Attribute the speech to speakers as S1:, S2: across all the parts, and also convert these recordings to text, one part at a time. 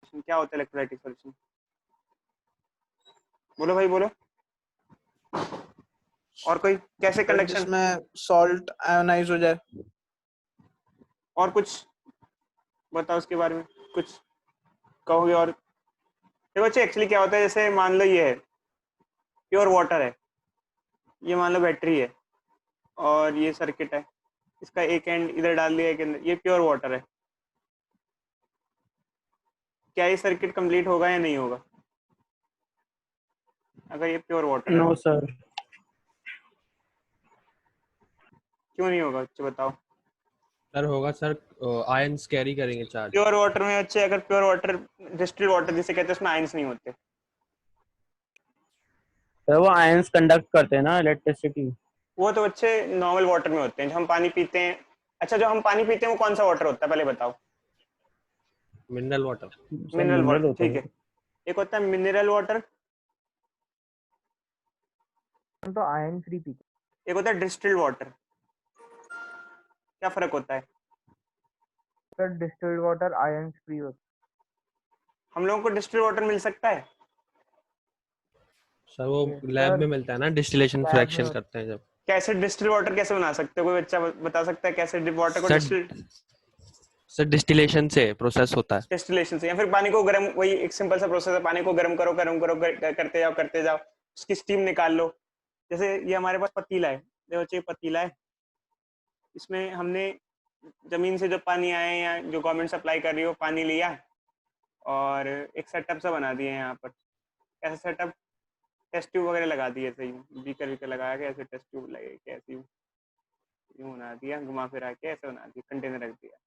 S1: Solution, क्या होता है इलेक्ट्रोलाइटिक सॉल्यूशन? बोलो भाई बोलो। और कोई कैसे कंडक्शन?
S2: जिसमें सॉल्ट आयोनाइज हो जाए।
S1: और कुछ बताओ उसके बारे में, कुछ कहोगे? और देखो बच्चे एक्चुअली क्या होता है, जैसे मान लो ये है प्योर वाटर है, ये मान लो बैटरी है और ये सर्किट है, इसका एक एंड इधर डाल दिया एक एंड, ये प्योर वाटर है। क्या ये सर्किट कंप्लीट होगा या नहीं होगा अगर ये प्योर वाटर है?
S2: No sir.
S1: क्यों नहीं होगा बच्चे बताओ?
S3: सर होगा सर, आयंस कैरी करेंगे चार्ज।
S1: प्योर वाटर में बच्चे, अगर प्योर वाटर डिस्टिल्ड वाटर जिसे कहते हैं उसमें आयंस नहीं होते।
S2: सर वो आयंस कंडक्ट करते हैं ना इलेक्ट्रिसिटी।
S1: वो तो बच्चे नॉर्मल वाटर में होते हैं जो हम पानी पीते हैं। अच्छा, जो हम पानी पीते हैं वो कौन सा वाटर होता है पहले बताओ?
S3: Mineral water.
S2: Sir
S1: mineral
S2: mineral
S1: water,
S2: होता
S1: ठीक
S2: है।
S1: है। एक होता है मिनरल वाटर,
S4: तो आयन फ्री पीते।
S1: एक होता है डिस्टिल्ड वाटर। क्या फर्क होता है?
S4: Sir distilled water ion free होता
S1: हम लोगों को डिस्टिल्ड वाटर मिल सकता है?
S3: सर वो
S4: है।
S3: लैब
S4: सर
S3: में मिलता है ना, डिस्टिलेशन
S4: लैब
S3: फ्रैक्शन
S4: में
S3: करते हैं जब।
S1: कैसे डिस्टिल्ड वाटर कैसे बना सकते हो? कोई बच्चा बता सकता है कैसे वाटर को
S3: सर डिस्टिलेशन से प्रोसेस होता है।
S1: डिस्टिलेशन से, या फिर पानी को गर्म, वही एक सिंपल सा प्रोसेस है, पानी को गर्म करो करते जाओ, उसकी स्टीम निकाल लो। जैसे ये हमारे पास पतीला है, देखो बच्चे, ये पतीला है, इसमें हमने जमीन से जो पानी आया है या जो गवर्नमेंट सप्लाई कर रही हो पानी लिया और एक सेटअप सा बना दिए यहाँ पर। ऐसा सेटअप, टेस्ट ट्यूब वगैरह लगा दिए, सही बीकर वीकर लगाया के ऐसे टेस्ट ट्यूब लगे के ऐसे यूं बना दिया, घुमा फिरा के ऐसे बना दिया, कंटेनर रख दिया।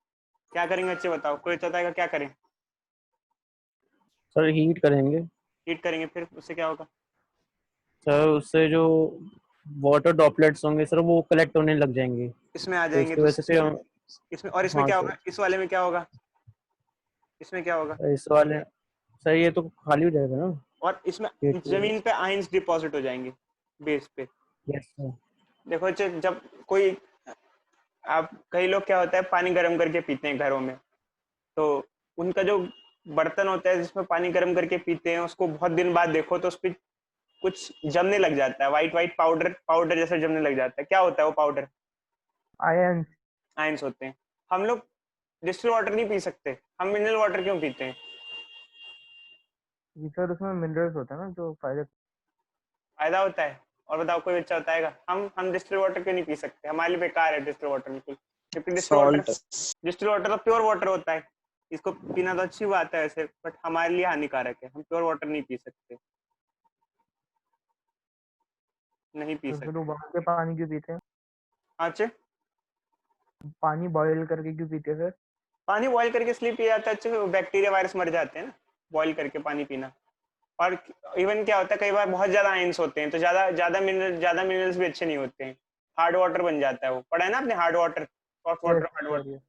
S1: क्या करेंगे बच्चे बताओ? कोई बताएगा क्या करें?
S2: सर हीट करेंगे।
S1: हीट करेंगे, फिर उससे क्या होगा?
S2: सर उससे जो वाटर ड्रॉपलेट्स होंगे सर वो कलेक्ट होने लग जाएंगे,
S1: इसमें आ
S2: तो
S1: जाएंगे
S2: इसकी
S1: तो
S2: वजह से हम।
S1: इसमें, और इसमें
S2: हाँ
S1: क्या
S2: सर।
S1: होगा? इस वाले में क्या होगा? इसमें क्या होगा?
S2: इस वाले सर ये तो खाली हो जाएगा ना।
S1: और इसमें
S2: हीट।
S1: जमीन पे आयंस डिपॉजिट हो जाएंगे बेस पे।
S2: Yes sir.
S1: देखो बच्चे, जब कोई, आप कई लोग क्या होता है पानी गर्म करके पीते हैं घरों में, तो उनका जो बर्तन होता है जिसमें पानी गर्म करके पीते हैं उसको बहुत दिन बाद देखो तो उस पर कुछ जमने लग जाता है, वाइट वाइट पाउडर पाउडर जैसा जमने लग जाता है। क्या होता है वो पाउडर?
S4: आयन।
S1: आयंस होते हैं। हम लोग डिस्टिल वाटर नहीं पी सकते, हम मिनरल वाटर क्यों पीते हैं?
S4: जी सर उसमें मिनरल्स होते हैं ना जो फायदे।
S1: फायदा होता है। और बताओ कोई बच्चा बताएगा? हम डिस्टिल वाटर क्यों नहीं पी सकते? हमारे लिए बेकार है डिस्टिल वाटर बिल्कुल, क्योंकि
S2: सॉल्ट।
S1: डिस्टिल वाटर तो प्योर वाटर होता है, इसको पीना तो अच्छी बात है ऐसे, बट हमारे लिए हानिकारक है, हम प्योर वाटर नहीं पी सकते, नहीं पी
S4: तो फिर
S1: सकते।
S4: उबाल के पानी क्यों पीते हैं?
S1: अच्छा,
S4: पानी बॉईल करके क्यों पीते हैं सर?
S1: पानी बॉईल करके इसलिए पिया जाता है अच्छे, बैक्टीरिया वायरस मर जाते हैं ना, बॉईल करके पानी पीना। और इवन क्या होता है, कई बार बहुत ज्यादा आयंस होते हैं तो ज्यादा मिनरल्स भी अच्छे नहीं होते हैं, हार्ड वाटर बन जाता है। वो पढ़ा है ना आपने, hard water, soft water,
S4: yes
S1: hard
S4: sir
S1: water.
S4: Yes.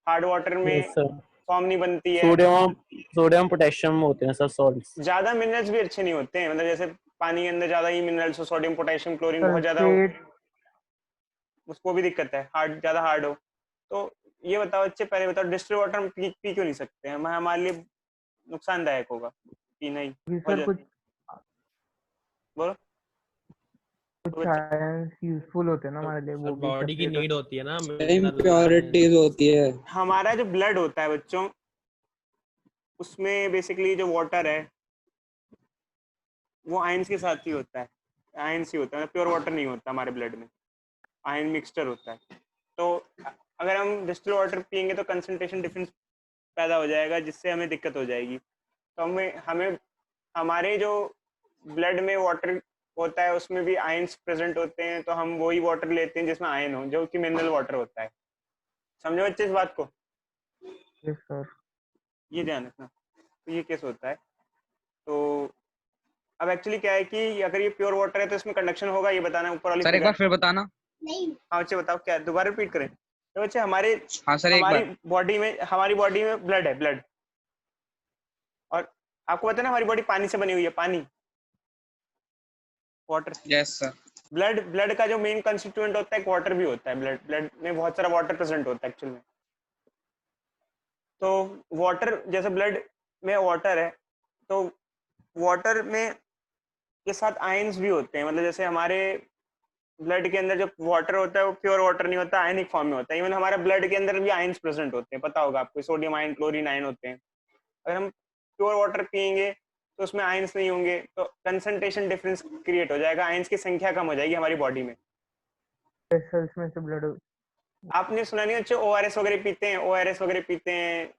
S1: Hard water
S2: yes
S1: में
S2: सर।
S1: फॉर्म नहीं बनती है।
S2: सोडियम सोडियम पोटेशियम होते हैं सर सॉल्ट्स।
S1: ज्यादा मिनरल्स भी अच्छे नहीं होते हैं, मतलब जैसे पानी के अंदर ज्यादा ही मिनरल्स हो, सोडियम पोटेशियम क्लोरीन बहुत ज्यादा हो,
S4: सल्फेट।
S1: उसको भी दिक्कत है, हार्ड ज्यादा हार्ड हो। तो ये बताओ बच्चे, पहले बताओ डिस्टिल वाटर हम पी क्यों नहीं सकते? हमारे लिए नुकसानदायक होगा पीना ही
S4: जी
S1: बहुत
S4: सर
S1: ज्यादा।
S4: कुछ
S1: बोलो तो
S4: कुछ
S1: बच्चे।
S4: आयंस यूजफुल होते हैं ना हमारे लिए,
S3: सर
S4: वो भी
S3: बॉडी की
S4: सेपरेट
S3: नीड
S4: होते
S3: होती है ना,
S5: इम्प्योरिटीज होती है।
S1: हमारा जो ब्लड होता है बच्चों, उसमें बेसिकली जो वाटर है वो आयंस के साथ ही होता है, आयंस ही होता है, प्योर वाटर नहीं होता हमारे ब्लड में, आयन मिक्सचर होता है। तो अगर हम डिस्टिल वाटर पियेंगे तो कंसंट्रेशन डिफरेंस पैदा हो जाएगा, जिससे हमें दिक्कत हो जाएगी। तो हमें हमें हमारे जो ब्लड में वाटर होता है उसमें भी आयंस प्रेजेंट होते हैं, तो हम वही वाटर लेते हैं जिसमें आयन हो, जो कि मिनरल वाटर होता है। समझे बच्चे इस बात को?
S4: हैं। Yes sir.
S1: ये ध्यान रखना। तो ये केस होता है। तो अब एक्चुअली क्या है कि अगर ये प्योर वाटर है तो इसमें कंडक्शन होगा, ये बताना ऊपर वाली
S5: सर एक बार फिर बताना।
S1: हाँ बच्चे बताओ, क्या दोबारा रिपीट करें? तो बच्चे
S5: हाँ सर एक बार।
S1: हमारी बॉडी में ब्लड है, ब्लड। और आपको पता है ना हमारी बॉडी पानी से बनी हुई है, पानी, वाटर।
S5: Yes sir.
S1: ब्लड का जो मेन कंस्टिट्यूएंट होता है वाटर भी होता है, ब्लड में बहुत सारा वाटर प्रेजेंट होता है एक्चुअल में। तो वाटर जैसे ब्लड में वाटर है, तो वाटर में के साथ आयंस भी होते हैं। मतलब जैसे हमारे ब्लड के अंदर जो वाटर होता है वो प्योर वाटर नहीं होता, आयनिक फॉर्म में होता है। इवन हमारे ब्लड के अंदर भी आयंस प्रेजेंट होते हैं, पता होगा आपको, सोडियम आयन, क्लोरीन आयन होते हैं। अगर हम प्योर वाटर पियेंगे तो उसमें आयंस नहीं होंगे, तो कंसंट्रेशन डिफरेंस क्रिएट हो जाएगा, आयंस की संख्या कम हो जाएगी हमारी बॉडी में।
S4: सेल्स में से ब्लड
S1: आपने सुना नहीं अच्छे ओआरएस वगैरह पीते हैं, ओआरएस वगैरह पीते हैं,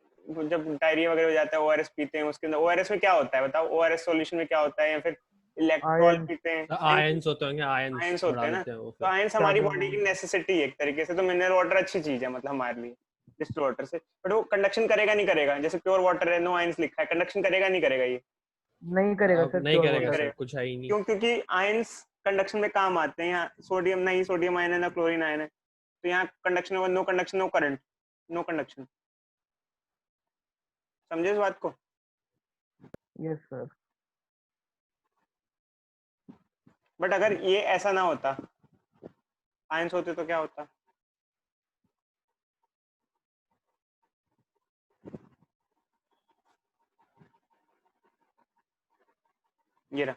S1: जब डायरिया वगैरह हो जाता है ओआरएस पीते हैं, उसके अंदर ओआरएस में क्या होता है बताओ, ओआरएस सॉल्यूशन में क्या होता है, या फिर इलेक्ट्रॉल
S4: आयन
S1: पीते हैं,
S3: आयंस होते होंगे, आयंस
S1: आयंस होते
S3: बढ़ा
S1: हैं ना।
S3: देते हैं वो
S1: तो
S3: फिर।
S1: आयंस हमारी
S4: चार्ज
S1: बॉडी की नेसेसिटी है एक तरीके से। तो मिनरल वाटर अच्छी चीज है मतलब हमारे लिए डिस्टिल वाटर से, बट वो कंडक्शन करेगा नहीं करेगा। जैसे प्योर वाटर है, नो आयंस लिखा है, कंडक्शन करेगा नहीं करेगा ये?
S4: नहीं करेगा
S3: अब
S4: सर,
S3: नहीं
S4: प्योर
S3: करेगा
S4: वाटर
S3: सर, कुछ है ही नहीं।
S1: क्यों? क्योंकि आयंस कंडक्शन में काम आते हैं। यहाँ सोडियम नहीं, सोडियम आयन है ना क्लोरीन आयन है, तो यहाँ कंडक्शन होगा, no conduction no current, no conduction. समझे इस बात को?
S4: Yes sir.
S1: बट अगर ये ऐसा ना होता, आयंस होते, तो क्या होता? ये रहा,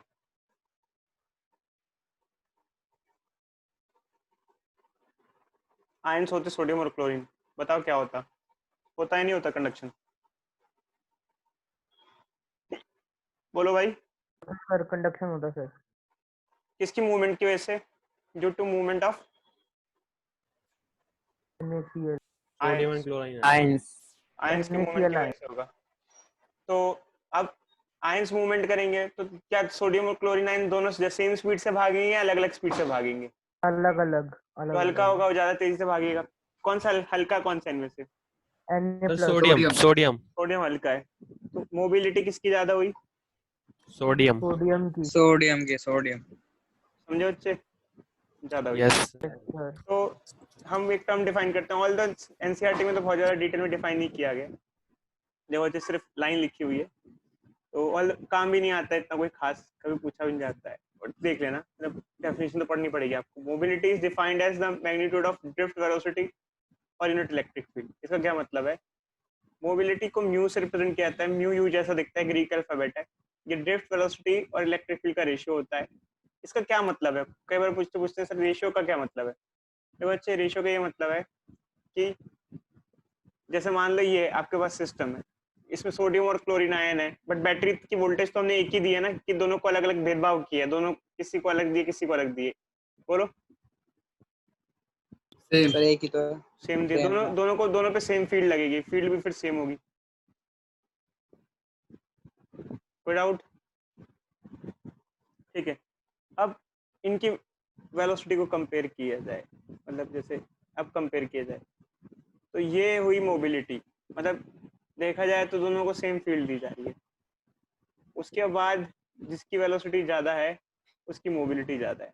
S1: आयंस होते सोडियम और क्लोरीन, बताओ क्या होता? होता ही नहीं होता कंडक्शन। बोलो भाई।
S4: सर कंडक्शन होता सर,
S1: किसकी मूवमेंट की वजह से? Due to movement of
S4: NaCl
S3: sodium and
S1: ions,
S3: chlorine.
S2: Ions.
S1: Ions की मूवमेंट की
S4: NaCl
S1: वजह से होगा। तो अब आयंस मूवमेंट करेंगे तो क्या सोडियम और क्लोरीन आयन दोनों सेम स्पीड से भागेंगे या अलग अलग स्पीड से भागेंगे?
S4: अलग अलग
S1: जो हल्का
S4: अलग
S1: होगा वो ज्यादा तेजी से भागेगा। कौन सा हल्का, कौन सा इनमें से?
S4: Na
S3: sir
S4: plus
S3: sodium, sodium,
S1: sodium हल्का है। तो मोबिलिटी किसकी ज्यादा हुई?
S3: सोडियम।
S4: सोडियम की।
S5: सोडियम।
S1: समझे बच्चे? ज्यादा हुई।
S3: यस।
S4: सर
S1: तो हम एक टर्म डिफाइन करते हैं, ऑल द एनसीईआरटी में तो बहुत ज्यादा डिटेल में डिफाइन नहीं किया गया, देखो जो सिर्फ लाइन लिखी हुई है, तो ऑल काम भी नहीं आता है इतना कोई खास, कभी पूछा भी नहीं जाता है। और देख लेना, मतलब डेफिनेशन तो पढ़नी पड़ेगी आपको। Mobility is defined as the magnitude of drift velocity और यूनिट इलेक्ट्रिक फील्ड। इसका क्या मतलब है? मोबिलिटी को म्यू से रिप्रेजेंट किया जाता है, म्यू यू जैसा दिखता है, ग्रीक अल्फाबेट है। ये ड्रिफ्ट वेलोसिटी और इलेक्ट्रिक फील्ड का रेशियो होता है। इसका क्या मतलब है? कई बार पूछते पूछते हैं सर रेशियो का क्या मतलब है। तो बच्चे रेशियो का ये मतलब है कि जैसे मान लो ये आपके पास सिस्टम है, इसमें सोडियम और क्लोरीन आयन है, बट बैटरी की वोल्टेज तो हमने एक ही दी है ना, कि दोनों को अलग अलग भेदभाव किया है, दोनों किसी को अलग दिए, किसी को अलग दिए। बोलो।
S5: सर एक ही तो है।
S1: सेम दिए,
S5: Same।
S1: दोनों पे सेम फील्ड लगेगी, फील्ड भी फिर सेम होगी। कोई डाउट? ठीक है। अब इनकी वेलोसिटी को कंपेयर किया जाए, मतलब जैसे अब कंपेयर किया जाए, तो ये हुई मोबिलिटी। मतलब देखा जाए तो दोनों को सेम फील्ड दी जा रही है। उसके बाद जिसकी वेलोसिटी ज्यादा है उसकी मोबिलिटी ज्यादा है।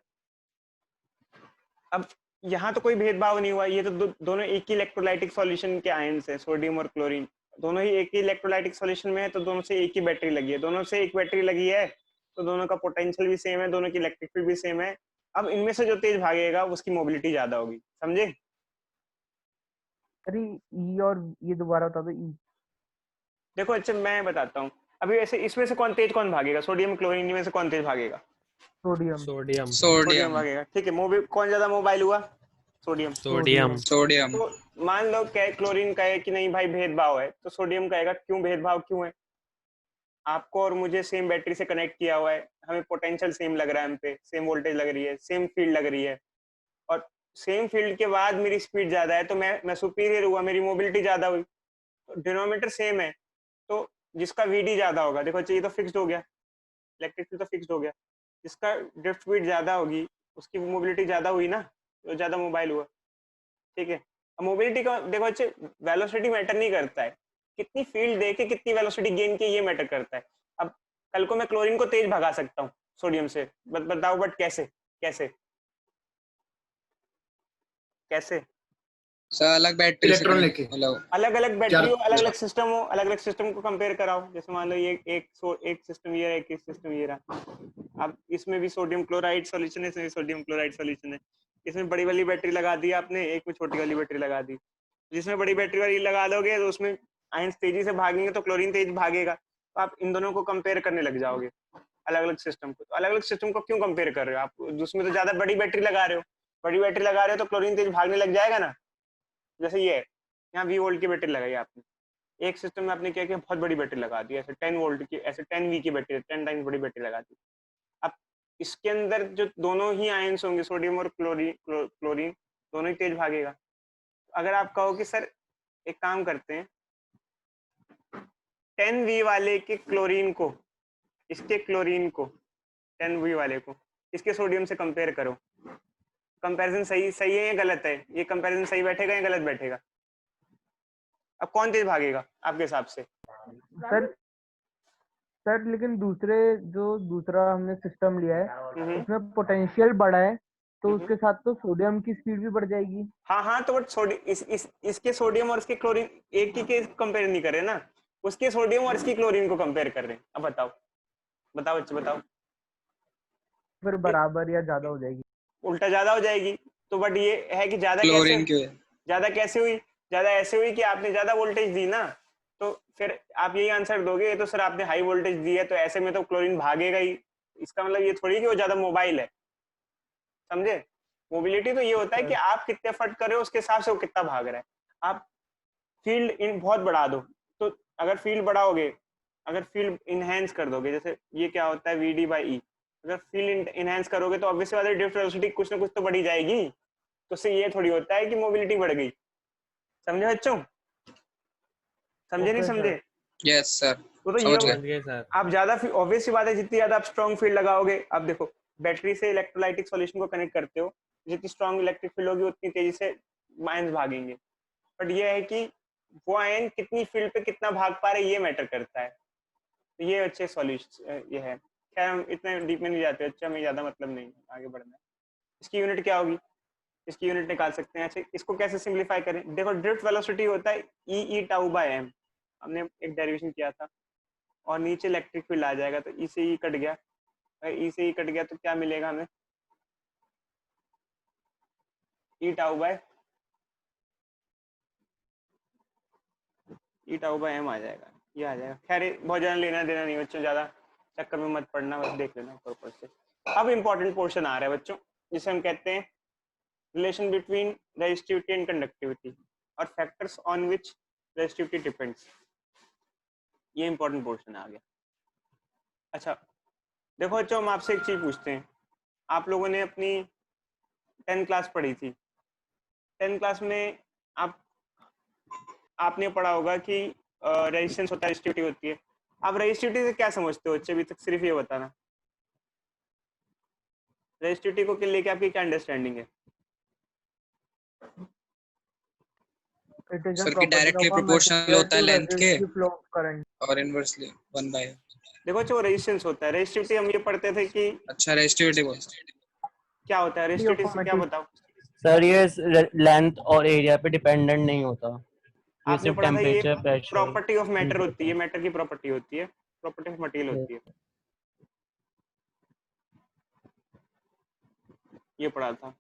S1: अब यहाँ तो कोई भेदभाव नहीं हुआ, ये तो दोनों एक ही इलेक्ट्रोलाइटिक सॉल्यूशन के आयंस हैं, सोडियम और क्लोरीन दोनों ही एक ही इलेक्ट्रोलाइटिक सॉल्यूशन में है, तो दोनों से एक ही बैटरी लगी है, दोनों से एक बैटरी लगी है, तो दोनों का पोटेंशियल भी सेम है, दोनों की इलेक्ट्रिक फील्ड भी सेम है। अब इनमें से जो तेज भागेगा उसकी मोबिलिटी ज्यादा होगी, समझे?
S4: अरे ई और ये दोबारा बता दो। ई
S1: देखो अच्छा मैं बताता हूँ, अभी ऐसे इसमें से कौन तेज कौन भागेगा? सोडियम क्लोरीन में से कौन तेज भागेगा?
S4: सोडियम
S3: सोडियम,
S1: सोडियम भागेगा। ठीक है, मोबिल कौन ज्यादा मोबाइल हुआ? सोडियम।
S3: सोडियम।
S5: सोडियम।
S1: तो मान लो क्लोरीन कहे कि नहीं भाई भेदभाव है, तो सोडियम कहेगा क्यों भेदभाव क्यों है? आपको और मुझे सेम बैटरी से कनेक्ट किया हुआ है, हमें पोटेंशियल सेम लग रहा है, हम पे सेम वोल्टेज लग रही है, सेम फील्ड लग रही है, और सेम फील्ड के बाद मेरी स्पीड ज्यादा है, तो मैं सुपीरियर हुआ, मेरी मोबिलिटी ज्यादा हुई। तो डिनोमीटर सेम है, तो जिसका वीडी ज्यादा होगा, देखो ये तो फिक्स्ड हो गया, इलेक्ट्रिक फील्ड तो फिक्स्ड हो गया, जिसका ड्रिफ्ट स्पीड ज्यादा होगी उसकी मोबिलिटी ज्यादा हुई ना, तो ज्यादा मोबाइल हुआ। ठीक है। अब मोबिलिटी का देखो अच्छे, वेलोसिटी मैटर नहीं करता है, कितनी फील्ड दे के कितनी वेलोसिटी गेन की, ये मैटर करता है। अब कल को मैं क्लोरीन को तेज भगा सकता हूँ सोडियम से, बताओ बट कैसे? कैसे कैसे?
S5: सर अलग बैटरी
S6: इलेक्ट्रॉन लेके
S5: मतलब
S1: अलग अलग बैटरी हो, अलग
S6: क्या
S1: अलग सिस्टम हो, अलग अलग सिस्टम को कंपेयर कराओ। जैसे मान लो ये एक सिस्टम ये है, एक सिस्टम ये रहा। अब इसमें भी सोडियम क्लोराइड सॉल्यूशन है, इसमें भी सोडियम क्लोराइड सॉल्यूशन है। इसमें बड़ी वाली बैटरी लगा दी आपने, एक में छोटी वाली बैटरी लगा दी। जिसमें बड़ी बैटरी वाली लगा दोगे तो उसमें आयंस तेजी से भागेंगे, तो क्लोरीन तेज भागेगा। तो आप इन दोनों को कंपेयर करने लग जाओगे, अलग अलग सिस्टम को। तो अलग अलग सिस्टम को क्यों कंपेयर कर रहे हो आप? उसमें तो ज्यादा बड़ी बैटरी लगा रहे हो, बड़ी बैटरी लगा रहे हो तो क्लोरीन तेज भागने लग जाएगा ना। जैसे ये है, यहाँ 20 वोल्ट की बैटरी लगाई आपने, एक सिस्टम में आपने क्या किया, बहुत बड़ी बैटरी लगा दी, ऐसे 10 वोल्ट की, ऐसे 10 वी की बैटरी, 10 टाइम्स बड़ी बैटरी लगा दी। अब इसके अंदर जो दोनों ही आयंस होंगे, सोडियम और क्लोरीन दोनों ही तेज भागेगा। अगर आप कहो कि सर एक काम करते हैं, 10 वी वाले के क्लोरीन को, इसके क्लोरीन को, 10 वी वाले को इसके सोडियम से कंपेयर करो, कंपैरिजन सही सही है या गलत है? ये कंपैरिजन सही बैठेगा या गलत बैठेगा? अब कौन तेज भागेगा आपके हिसाब से?
S4: सर सर लेकिन दूसरा हमने सिस्टम लिया है उसमें पोटेंशियल बढ़ा है, तो उसके साथ तो सोडियम की स्पीड भी बढ़ जाएगी।
S1: हाँ, तो बट इसके सोडियम और इसके क्लोरीन एक ही के कंपेयर नहीं कर रहे ना, उसके सोडियम और इसकी क्लोरीन को कंपेयर कर रहे हैं। अब बताओ बच्चे बताओ,
S4: फिर बराबर या ज्यादा हो जाएगी?
S1: उल्टा ज्यादा हो जाएगी। तो बट ये है कि ज्यादा
S5: क्लोरीन की
S1: कैसे हुई? ज्यादा ऐसे हुई कि आपने ज्यादा वोल्टेज दी ना, तो फिर आप यही आंसर दोगे, ये तो सर आपने हाई वोल्टेज दी है तो ऐसे में तो क्लोरीन भागेगा ही। इसका मतलब ये थोड़ी कि वो ज्यादा मोबाइल है, समझे? मोबिलिटी तो ये होता है कि आप कितने एफर्ट कर रहे हो उसके हिसाब से वो कितना भाग रहा है। आप फील्ड इन बहुत बढ़ा दो, तो अगर फील्ड बढ़ाओगे, अगर फील्ड इनहेंस कर दोगे, जैसे ये क्या होता है वी डी बाई ई, अगर फील्ड इनहेंस करोगे तो ऑब्वियसली बात है ड्रिफ्ट वेलोसिटी कुछ ना कुछ तो बढ़ी जाएगी। तो उससे ये थोड़ी होता है कि मोबिलिटी बढ़ गई। समझे बच्चों? समझे नहीं समझे?
S5: यस सर,
S1: वो तो ये
S5: समझ
S1: होगा,
S5: गए
S3: सर
S1: आप ज्यादा ऑब्वियस सी बात है, जितनी ज्यादा आप स्ट्रॉन्ग फील्ड लगाओगे, आप देखो बैटरी से इलेक्ट्रोलाइटिक सॉल्यूशन को कनेक्ट करते हो, जितनी स्ट्रॉन्ग इलेक्ट्रिक फील्ड होगी उतनी तेजी से आयंस भागेंगे। बट ये है कि वो आयन कितनी फील्ड पे कितना भाग पा रहे ये मैटर करता है। तो ये अच्छे सॉल्यूशन ये है। खैर हम इतने डीप में नहीं जाते, अच्छा हमें ज्यादा मतलब नहीं है, आगे बढ़ना है। इसकी यूनिट क्या होगी? इसकी यूनिट निकाल सकते हैं। अच्छा इसको कैसे सिंप्लीफाई करें? देखो ड्रिफ्ट वेलोसिटी होता है ई टाउ बाय एम, हमने एक डेरिवेशन किया था, और नीचे इलेक्ट्रिक फील्ड आ जाएगा, तो ई से ई कट गया, अगर ई से ई कट गया तो क्या मिलेगा हमें? ई टाउ बाय एम आ जाएगा, ये आ जाएगा। खैर बहुत ज्यादा लेना देना नहीं बच्चों, ज्यादा चक्कर में मत पड़ना, बस देख लेना ऊपर से। अब इंपॉर्टेंट पोर्शन आ रहा है बच्चों, जिसे हम कहते हैं relation between resistivity and conductivity और factors on which resistivity depends. ये इंपॉर्टेंट पोर्शन आ गया। अच्छा देखो बच्चों, हम आपसे एक चीज पूछते हैं, आप लोगों ने अपनी 10 क्लास पढ़ी थी, 10 क्लास में आपने पढ़ा होगा कि रेजिस्टेंस होता है, रेजिस्टिविटी होती है। आप रेजिस्टिविटी से क्या समझते हो बच्चे? अभी तक सिर्फ ये बताना, रेजिस्टिविटी को लेके आपकी क्या अंडरस्टैंडिंग है?
S5: सर की डायरेक्टली प्रोपोर्शनल होता है लेंथ के,
S4: फ्लो ऑफ करंट,
S5: और इनवर्सली 1 बाय।
S1: देखो जो रेजिस्टेंस होता है, रेजिस्टिविटी हम ये पढ़ते थे कि
S5: अच्छा, रेजिस्टिविटी बोल
S1: क्या होता है, रेजिस्टिविटी से क्या बताओ?
S2: सर ये लेंथ और एरिया पे डिपेंडेंट नहीं होता, ये
S1: आपने
S2: सिर्फ
S1: पढ़ा था ये
S2: temperature pressure
S1: property of matter होती है, मैटर की प्रॉपर्टी होती है, प्रॉपर्टी ऑफ मटेरियल होती है, ये पढ़ा था।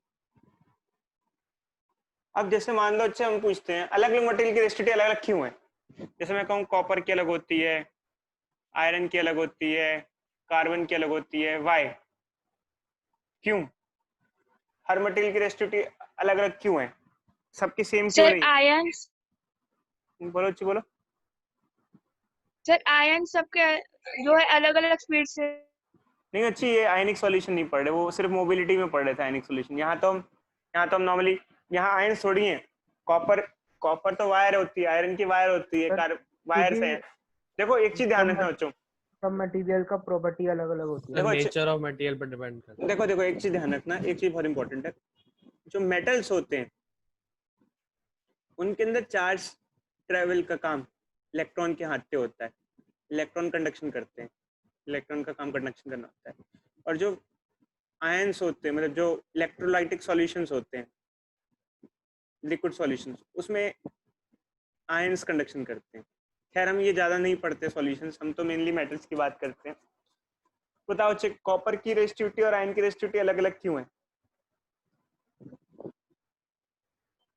S1: अब जैसे मान लो अच्छा हम पूछते हैं अलग अलग मटेरियल की रेजिस्टिविटी अलग अलग क्यों है? जैसे मैं कहूँ कॉपर की अलग होती है, आयरन की अलग होती है, कार्बन की अलग होती है, वाई? क्यों हर मटेरियल की रेजिस्टिविटी अलग अलग क्यों है? सबकी सेम क्यों
S6: सर
S1: नहीं?
S6: आयंस,
S1: बोलो अच्छी बोलो।
S6: सर आयन सबके जो है अलग अलग स्पीड से।
S1: नहीं अच्छी, ये आयनिक सॉल्यूशन नहीं पढ़ रहे, वो सिर्फ मोबिलिटी में पढ़ रहे थे आयनिक सॉल्यूशन। यहाँ तो हम नॉर्मली यहाँ आयन थोड़ी है, कॉपर तो वायर होती है, आयरन की वायर होती है, वायर से है। देखो एक चीज ध्यान रखना बच्चों,
S4: सब मटेरियल का प्रॉपर्टी अलग अलग होती है।
S1: देखो
S3: नेचर ऑफ मटेरियल पर डिपेंड करता है।
S1: देखो एक चीज ध्यान रखना, एक चीज बहुत इंपॉर्टेंट है, जो मेटल्स होते हैं उनके अंदर चार्ज ट्रेवल का काम इलेक्ट्रॉन के हाथ पे होता है, इलेक्ट्रॉन कंडक्शन करते हैं, इलेक्ट्रॉन का काम कंडक्शन करना होता है। और जो आयंस होते हैं, मतलब जो इलेक्ट्रोलाइटिक सॉल्यूशंस होते हैं, लिक्विड सॉल्यूशंस, उसमें आयंस कंडक्शन करते हैं। खैर हम ये ज्यादा नहीं पढ़ते सॉल्यूशंस, हम तो मेनली मेटल्स की बात करते हैं। बताओ चेक, कॉपर की रेजिस्टिविटी और आयन की रेजिस्टिविटी अलग अलग क्यों है?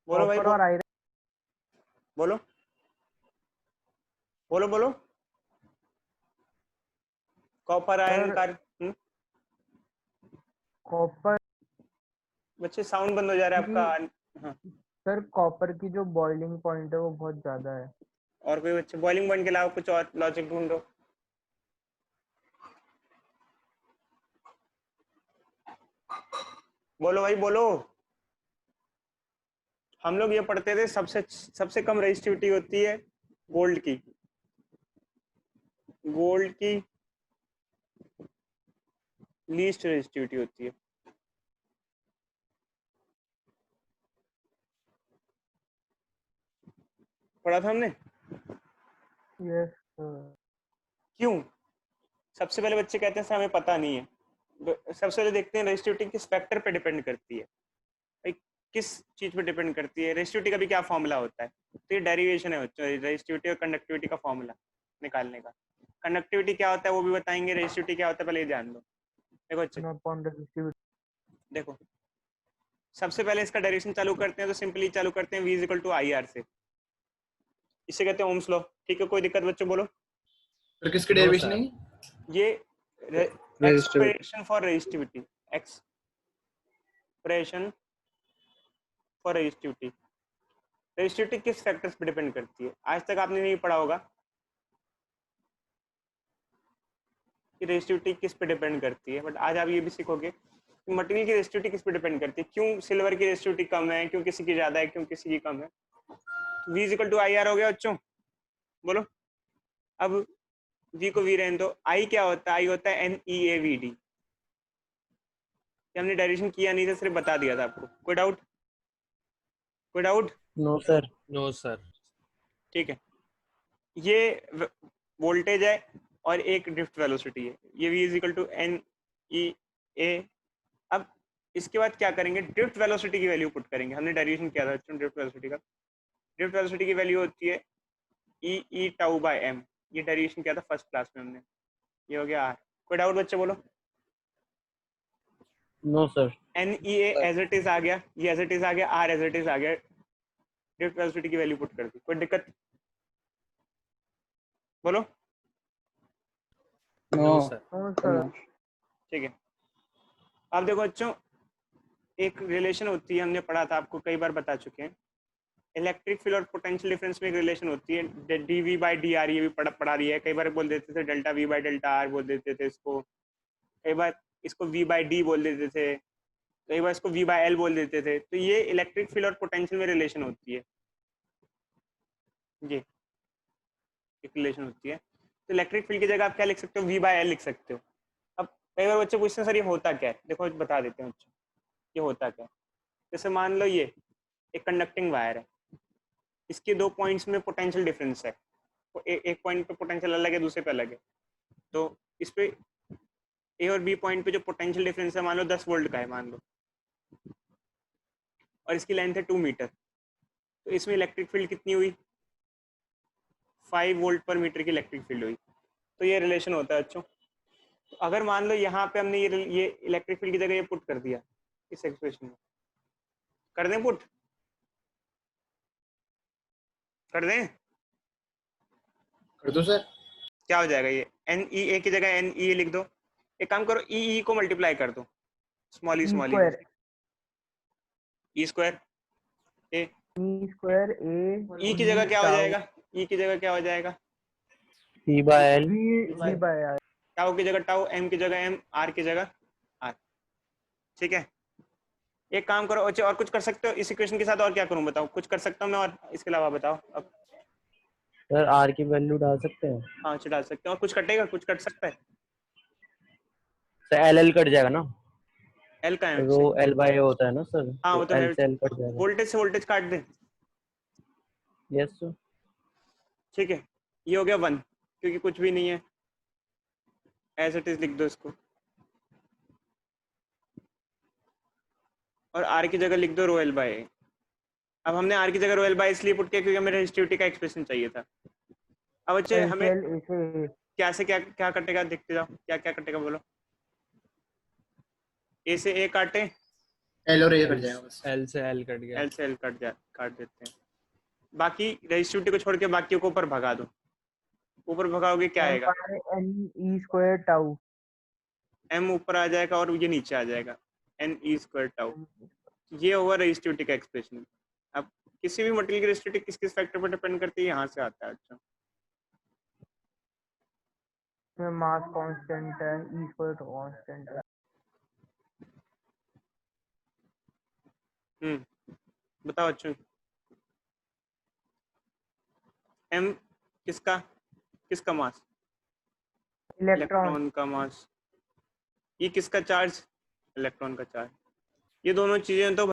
S1: बोलो भाई,
S4: कॉपर और आयरन
S1: बोलो बोलो बोलो। Copper iron
S4: sir
S1: carbon.
S4: Copper
S1: बच्चे साउंड बंद हो जा रहा है
S4: की
S1: आपका। हाँ,
S4: सर कॉपर की जो बॉइलिंग पॉइंट है वो बहुत ज्यादा है।
S1: और कोई बच्चे बॉइलिंग पॉइंट के अलावा कुछ और लॉजिक ढूंढो। बोलो भाई बोलो। हम लोग ये पढ़ते थे सबसे सबसे कम रेजिस्टिविटी होती है गोल्ड की। गोल्ड की लीस्ट रेजिस्टिविटी होती है। पढ़ा था हमने।
S4: Yes sir.
S1: क्यों? सबसे पहले बच्चे कहते हैं सर हमें पता नहीं है। सबसे पहले देखते हैं रेजिस्टिविटी किस फैक्टर पे डिपेंड करती है भाई, किस चीज पे डिपेंड करती है। रेजिस्टिविटी का भी क्या फॉर्मूला होता है? तो ये डेरिवेशन है बच्चों, रेजिस्टिविटी और कंडक्टिविटी का फॉर्मूला निकालने का। कंडक्टिविटी क्या होता है वो भी बताएंगे, रेजिस्टिविटी क्या होता है पहले ये ध्यान दो। देखो बच्चे,
S4: अपॉन रेजिस्टिविटी।
S1: देखो सबसे पहले इसका डेरिवेशन चालू करते हैं तो सिंपली चालू करते हैं V equal to I R से। इसे कहते हैं ओम्स लॉ। ठीक है, कोई दिक्कत बच्चों बोलो।
S7: तो किसकी डेरिवेशन है?
S1: ये
S7: Resistivity.
S1: Expression for resistivity, expression for resistivity. Resistivity किस फैक्टर्स पे डिपेंड करती है? आज तक आपने नहीं पढ़ा होगा कि रेजिस्टिविटी किस पे डिपेंड करती है, बट आज आप ये भी सीखोगे कि मटेरियल की रेजिस्टिविटी किस पे डिपेंड करती है। क्यों सिल्वर की रेजिस्टिविटी कम है, क्यों किसी की ज्यादा है, क्यों किसी की कम है। V equal to I R हो गया बच्चों, बोलो। अब V को V रहने दो। I क्या होता है? I होता है NeAVD। हमने डेरिवेशन किया नहीं था, सिर्फ बता दिया था आपको। कोई डाउट? कोई doubt?
S2: No sir.
S3: No sir.
S1: ठीक है, ये वोल्टेज है और एक ड्रिफ्ट वेलोसिटी है। ये V is equal to NeA। अब इसके बाद क्या करेंगे? ड्रिफ्ट वेलोसिटी की वैल्यू पुट करेंगे। हमने डेरिवेशन किया था ड्रिफ्ट वेलोसिटी का। ड्रिफ्ट वेलोसिटी की वैल्यू होती है E टाउ बाय m। ये डेरिवेशन किया था फर्स्ट क्लास में हमने। ये हो गया R। कोई डाउट बच्चे बोलो।
S2: No sir.
S1: NeA as it is आ गया, ये एज इट इज आ गया, R एज इट इज आ गया। ड्रिफ्ट वेलोसिटी की वैल्यू पुट कर दी। कोई दिक्कत बोलो।
S3: No sir.
S4: हाँ सर।
S1: ठीक है, अब देखो बच्चों, एक रिलेशन होती है, हमने पढ़ा था, आपको कई बार बता चुके हैं। इलेक्ट्रिक फील्ड और पोटेंशियल डिफरेंस में एक रिलेशन होती है, dV बाई dr। ये भी पढ़ा रही है। कई बार बोल देते थे delta V by delta R बोल देते थे इसको। कई बार इसको V बाई D बोल देते थे, कई बार इसको V बाई L बोल देते थे। तो ये इलेक्ट्रिक फील्ड और पोटेंशियल में रिलेशन होती है, ये एक रिलेशन होती है। तो इलेक्ट्रिक फील्ड की जगह आप क्या लिख सकते हो? V बाई L लिख सकते हो। अब कई बार बच्चे पूछते हैं सर ये होता क्या है? देखो बता देते हैं बच्चों, ये होता क्या है। जैसे मान लो ये एक कंडक्टिंग वायर है, इसके दो पॉइंट्स में पोटेंशियल डिफरेंस है। एक पॉइंट पे पोटेंशियल अलग है, दूसरे पे अलग है। तो इस पे ए और बी पॉइंट पे जो पोटेंशियल डिफरेंस है मान लो 10 वोल्ट का है मान लो, और इसकी लेंथ है 2 मीटर। तो इसमें इलेक्ट्रिक फील्ड कितनी हुई? 5 वोल्ट पर मीटर की इलेक्ट्रिक फील्ड हुई। तो ये रिलेशन होता है बच्चों। तो अगर मान लो यहाँ पे हमने ये इलेक्ट्रिक फील्ड की जगह ये पुट कर दिया इस एक्सप्रेशन में, कर दें पुट? कर दें?
S7: कर दो सर।
S1: क्या हो जाएगा? ये NeA की जगह NeA लिख दो। एक काम करो, E को मल्टीप्लाई कर दो, स्मॉल ई स्मॉल
S4: स्क्वायर
S1: ई स्क्वायर ए।
S4: ई स्क्वायर ए
S1: ई की जगह क्या हो जाएगा? ई की जगह क्या हो जाएगा?
S2: P by L।
S4: V by R.
S1: Tau की जगह टाउ, एम की जगह एम, आर की जगह आर। ठीक है, एक काम करो। अच्छा और कुछ कर सकते हो इस इक्वेशन के साथ? और क्या करूं बताओ? कुछ कर सकता हूं मैं और इसके अलावा? बताओ अब।
S2: सर R की वैल्यू डाल सकते हैं।
S1: हाँ डाल सकते हैं। और कुछ कटेगा? कुछ कट सकता है?
S2: सर L कट जाएगा ना,
S1: एल का है
S2: रो L बाय A होता है ना सर,
S1: हाँ वो
S2: तो
S1: तो
S2: L
S1: है।
S2: से L कट जाएगा।
S1: वोल्टेज से वोल्टेज काट दे।
S2: Yes sir.
S1: ठीक है, ये हो गया 1, क्योंकि कुछ भी नहीं है, एज इट इज लिख दो इसको। और आर की जगह लिख दो रो एल बाय ए। अब हमने आर की जगह रो एल बाय इसलिए पुट किया क्योंकि हमें रेजिस्टिविटी का एक्सप्रेशन चाहिए था। अब बच्चे हमें क्या से क्या क्या कटेगा? देखते जाओ क्या क्या कटेगा, बोलो। ए से ए काटे,
S7: एल और ए कट जाएगा बस।
S3: एल से एल कट गया।
S1: एल से एल काट देते हैं। बाकी रेजिस्टिविटी को छोड़ के बाकियों को ऊपर भगा दो। ऊपर भगाओगे क्या आएगा?
S4: N E square tau.
S1: m ऊपर आ जाएगा और ये नीचे आ जाएगा, n e स्क्वायर टाउ। ये होगा रेजिस्टिविटी का एक्सप्रेशन। अब किसी भी मटेरियल की रेजिस्टिविटी किस किस फैक्टर पर डिपेंड करती है, यहाँ से आता है। अच्छा,
S4: इसमें मास कांस्टेंट है, ई स्क्वायर तो कांस्टेंट है।
S1: बताओ अच्छा, m किसका किसका मास?
S4: इलेक्ट्रॉन।
S1: का मास। ये किसका चार्ज? इलेक्ट्रॉन का चार्ज। ये दोनों चीजें तो